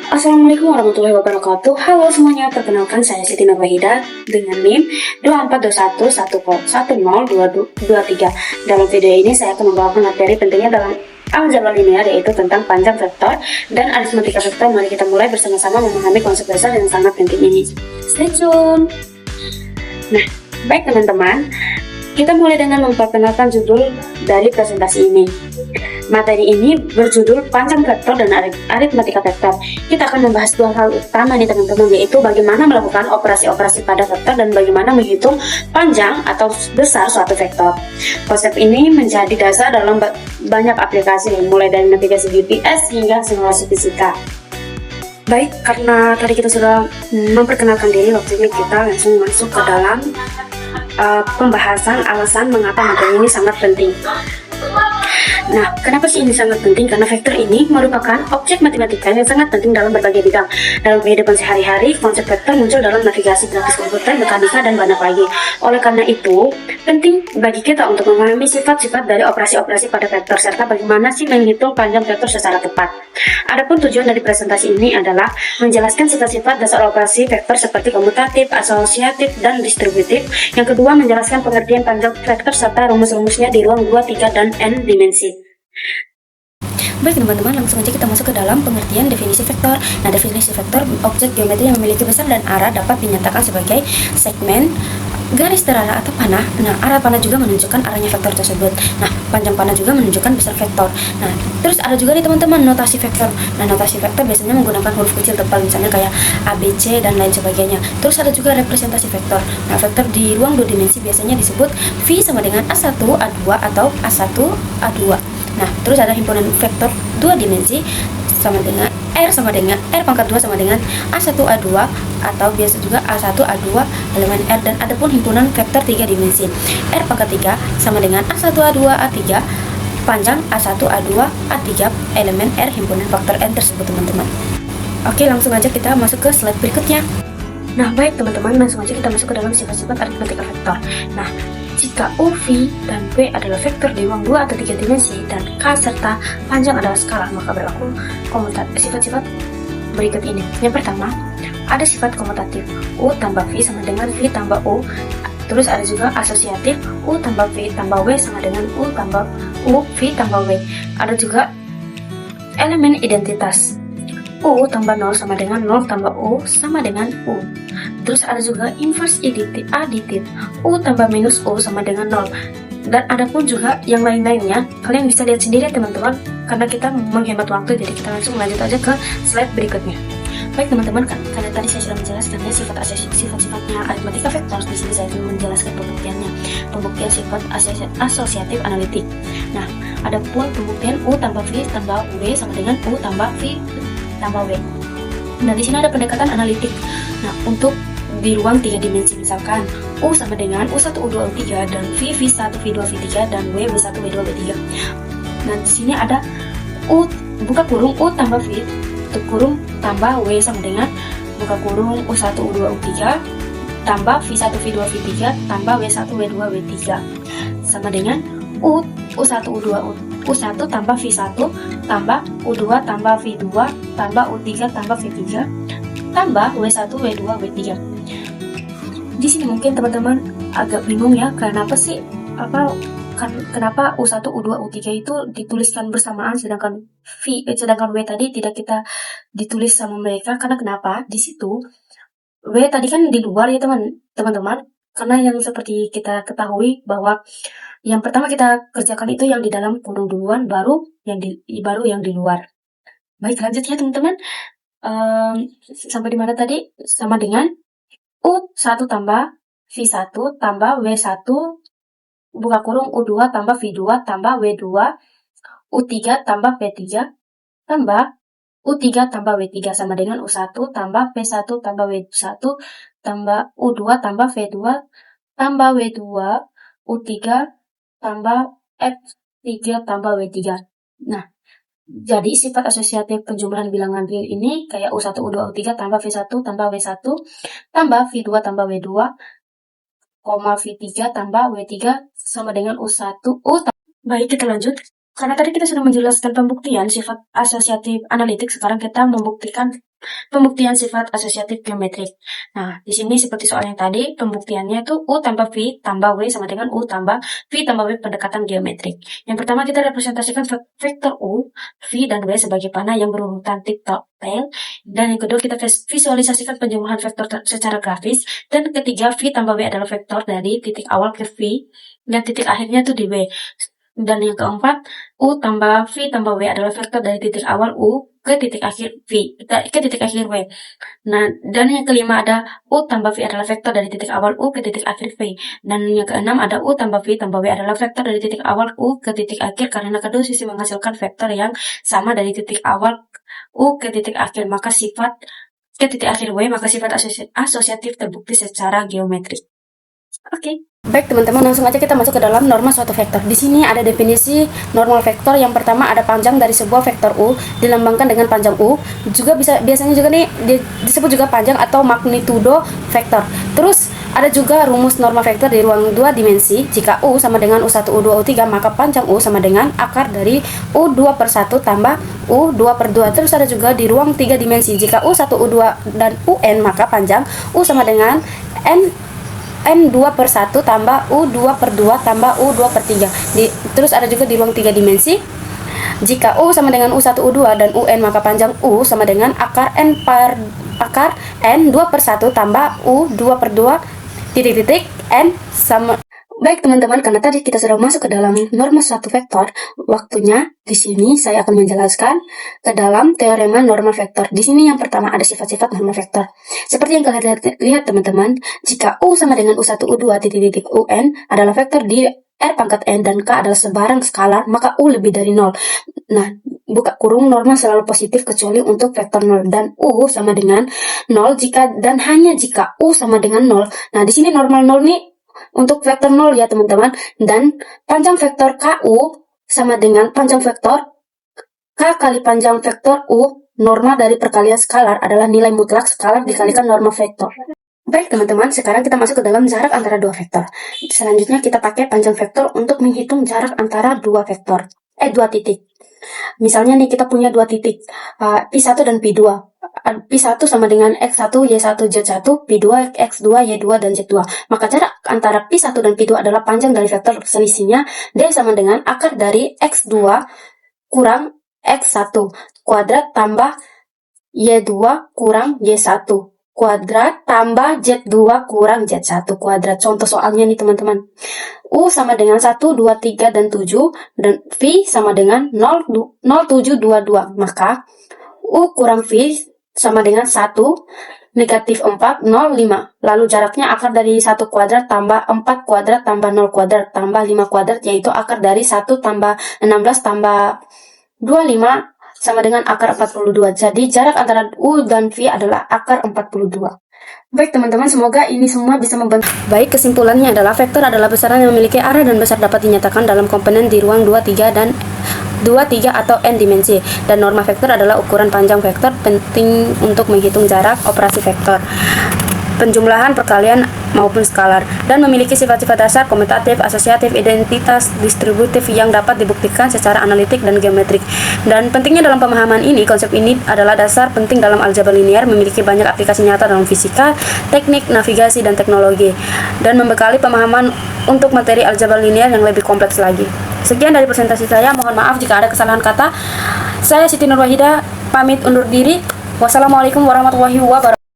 Assalamualaikum warahmatullahi wabarakatuh. Halo semuanya, perkenalkan saya Siti Nurwahida dengan NIM 2421102223. Dalam video ini saya akan membawakan materi pentingnya dalam aljabar linear, yaitu tentang panjang vektor dan aritmatika vektor. Mari kita mulai bersama-sama memahami konsep dasar yang sangat penting ini. Stay tune. Nah, baik teman-teman, kita mulai dengan memperkenalkan judul dari presentasi ini. Materi ini berjudul panjang vektor dan aritmatika vektor. Kita akan membahas dua hal utama nih teman-teman, yaitu bagaimana melakukan operasi-operasi pada vektor dan bagaimana menghitung panjang atau besar suatu vektor. Konsep ini menjadi dasar dalam banyak aplikasi, mulai dari navigasi GPS hingga simulasi fisika. Baik, karena tadi kita sudah memperkenalkan diri, waktunya kita langsung masuk ke dalam pembahasan alasan mengapa materi ini sangat penting. Nah, kenapa sih ini sangat penting? Karena vektor ini merupakan objek matematika yang sangat penting dalam berbagai bidang. Dalam kehidupan sehari-hari, konsep vektor muncul dalam navigasi, grafis komputer, mekanika, dan banyak lagi. Oleh karena itu, penting bagi kita untuk memahami sifat-sifat dari operasi-operasi pada vektor, serta bagaimana sih menghitung panjang vektor secara tepat. Adapun tujuan dari presentasi ini adalah menjelaskan sifat-sifat dasar operasi vektor seperti komutatif, asosiatif, dan distributif. Yang kedua, menjelaskan pengertian panjang vektor serta rumus-rumusnya di ruang 2, 3, dan n dimensi. Baik teman-teman, langsung aja kita masuk ke dalam pengertian definisi vektor. Nah, definisi vektor, objek geometri yang memiliki besar dan arah dapat dinyatakan sebagai segmen, garis terarah atau panah. Nah, arah panah juga menunjukkan arahnya vektor tersebut. Nah, panjang panah juga menunjukkan besar vektor. Nah, terus ada juga nih teman-teman notasi vektor. Nah, notasi vektor biasanya menggunakan huruf kecil tebal, misalnya kayak A, B, C, dan lain sebagainya. Terus ada juga representasi vektor. Nah, vektor di ruang 2 dimensi biasanya disebut V sama dengan A1, A2, atau A1, A2. Nah, terus ada himpunan vektor 2 dimensi sama dengan R sama dengan R pangkat 2 sama dengan A1, A2, atau biasa juga A1, A2 elemen R. Dan ada pun himpunan vektor 3 dimensi R pangkat 3 sama dengan A1, A2, A3 panjang A1, A2, A3 elemen R himpunan faktor N tersebut teman-teman. Oke, langsung aja kita masuk ke slide berikutnya. Nah, baik teman-teman, langsung aja kita masuk ke dalam sifat-sifat aritmatika vektor. Nah, jika U, V, dan V adalah vektor di ruang 2 atau 3 dimensi, dan K serta panjang adalah skalar, maka berlaku sifat-sifat berikut ini. Yang pertama, ada sifat komutatif, U tambah V sama dengan V tambah U. Terus ada juga asosiatif, U tambah V tambah W sama dengan U tambah U, V tambah W. Ada juga elemen identitas, U tambah 0 sama dengan 0 tambah U sama dengan U. Terus ada juga inverse aditif, U tambah minus U sama dengan 0. Dan ada pun juga yang lain-lainnya, kalian bisa lihat sendiri teman-teman, karena kita menghemat waktu, jadi kita langsung lanjut aja ke slide berikutnya. Baik teman-teman, karena tadi saya sudah menjelaskan ya sifat-sifatnya aritmatika vektor. Di sini saya akan menjelaskan pembuktian sifat asosiatif analitik. Nah, ada pun pembuktian U tambah V tambah W sama dengan U tambah V tambah W. Nah, di sini ada pendekatan analitik. Nah, untuk di ruang 3 dimensi, misalkan U sama dengan U1, U2, U3, dan V, V1, V2, V3, dan W, W1, W2, W3. Nah, di sini ada U, buka kurung, U tambah V, tutup kurung, tambah W sama dengan buka kurung U1, U2, U3, tambah V1, V2, V3, tambah W1, W2, W3. Sama dengan U1, U2, U1 tambah V1, tambah U2, tambah V2, tambah U3, tambah V3, tambah W1, W2, W3. Di sini mungkin teman-teman agak bingung ya, kenapa U1, U2, U3 itu dituliskan bersamaan, sedangkan W tadi tidak kita ditulis sama mereka. Karena kenapa? Di situ W tadi kan di luar ya teman-teman. Karena yang seperti kita ketahui bahwa yang pertama kita kerjakan itu yang di dalam kurung duluan, baru yang di luar. Baik, lanjut ya teman-teman. Sampai di mana tadi? Sama dengan U1 tambah V1 tambah W1 buka kurung U2 tambah V2 tambah W2 U3 tambah V3 tambah U3 tambah W3 sama dengan U1 tambah V1 tambah W1 tambah U2 tambah V2 tambah W2 U3 tambah F3 tambah W3. Nah, jadi sifat asosiatif penjumlahan bilangan real ini kayak U1, U2, U3 tambah V1 tambah W1 tambah V2 tambah W2, V3 tambah W3 sama dengan U1 U. Baik, kita lanjut. Karena tadi kita sudah menjelaskan pembuktian sifat asosiatif analitik, sekarang kita membuktikan Pembuktian sifat asosiatif geometrik. Nah, di sini seperti soal yang tadi, pembuktiannya itu U tambah V tambah W sama dengan U tambah V tambah W pendekatan geometrik. Yang pertama kita representasikan vektor U, V, dan W sebagai panah yang berurutan tip tail. Dan yang kedua kita visualisasikan penjumlahan vektor secara grafis. Dan ketiga V tambah W adalah vektor dari titik awal ke V dan titik akhirnya itu di W. Dan yang keempat, U tambah V tambah W adalah vektor dari titik awal U ke titik akhir V, ke titik akhir W. Nah, dan yang kelima ada U tambah V adalah vektor dari titik awal U ke titik akhir V. Dan yang keenam ada U tambah V tambah W adalah vektor dari titik awal U ke titik akhir karena kedua sisi menghasilkan vektor yang sama dari titik awal U ke titik akhir, maka sifat ke titik akhir W, maka sifat asosiatif terbukti secara geometrik. Oke. Baik teman-teman, langsung aja kita masuk ke dalam norma suatu vektor. Di sini ada definisi normal vektor. Yang pertama ada panjang dari sebuah vektor U dilambangkan dengan panjang U. Juga biasanya juga nih disebut juga panjang atau magnitudo vektor. Terus ada juga rumus norma vektor di ruang 2 dimensi. Jika U sama dengan U1, U2, U3, maka panjang U sama dengan akar dari U2 per 1 tambah U2 per 2. Terus ada juga di ruang 3 dimensi. Jika U1, U2, dan UN, maka panjang U sama dengan N2 per 1 tambah U2 per 2 tambah U2 per 3. Terus ada juga di ruang 3 dimensi. Jika U sama dengan U1, U2, dan UN, maka panjang U sama dengan akar N2 per 1 tambah U2 per 2 titik-titik N sama. Baik teman-teman, karena tadi kita sudah masuk ke dalam norma suatu vektor, waktunya di sini saya akan menjelaskan ke dalam teorema norma vektor. Di sini yang pertama ada sifat-sifat norma vektor. Seperti yang kalian lihat teman-teman, jika U sama dengan U1, U2, titik-titik UN adalah vektor di R pangkat N dan K adalah sebarang skalar, maka U lebih dari 0. Nah, buka kurung, norma selalu positif kecuali untuk vektor 0 dan U sama dengan 0 jika dan hanya jika U sama dengan 0. Nah, di sini normal 0 nih untuk vektor 0 ya teman-teman, dan panjang vektor KU sama dengan panjang vektor K kali panjang vektor U. Norma dari perkalian skalar adalah nilai mutlak skalar dikalikan norma vektor. Baik teman-teman, sekarang kita masuk ke dalam jarak antara dua vektor. Selanjutnya kita pakai panjang vektor untuk menghitung jarak antara dua titik. Misalnya nih kita punya dua titik, P1 dan P2. P1 sama dengan X1, Y1, Z1, P2, X2, Y2, dan Z2. Maka jarak antara P1 dan P2 adalah panjang dari vektor selisihnya. D sama dengan akar dari X2 kurang X1 kuadrat tambah Y2 kurang Y1 kuadrat tambah Z2 kurang Z1 kuadrat. Contoh soalnya nih teman-teman. U sama dengan 1, 2, 3, dan 7. Dan V sama dengan 0, 7, 2, 2. Maka U kurang V sama dengan 1, negatif 4, 0, 5. Lalu jaraknya akar dari 1 kuadrat tambah 4 kuadrat tambah 0 kuadrat tambah 5 kuadrat, yaitu akar dari 1 tambah 16 tambah 25 sama dengan akar 42. Jadi jarak antara U dan V adalah akar 42. Baik teman-teman, semoga ini semua bisa membantu. Baik, kesimpulannya adalah vektor adalah besaran yang memiliki arah dan besar dapat dinyatakan dalam komponen di ruang 2, 3 dan 2, 3 atau n dimensi. Dan norma vektor adalah ukuran panjang vektor penting untuk menghitung jarak operasi vektor, penjumlahan, perkalian, maupun skalar, dan memiliki sifat-sifat dasar komutatif, asosiatif, identitas, distributif yang dapat dibuktikan secara analitik dan geometrik. Dan pentingnya dalam pemahaman ini, konsep ini adalah dasar penting dalam aljabar linear, memiliki banyak aplikasi nyata dalam fisika, teknik, navigasi, dan teknologi, dan membekali pemahaman untuk materi aljabar linear yang lebih kompleks lagi. Sekian dari presentasi saya, mohon maaf jika ada kesalahan kata. Saya Siti Nurwahida, pamit undur diri. Wassalamualaikum warahmatullahi wabarakatuh.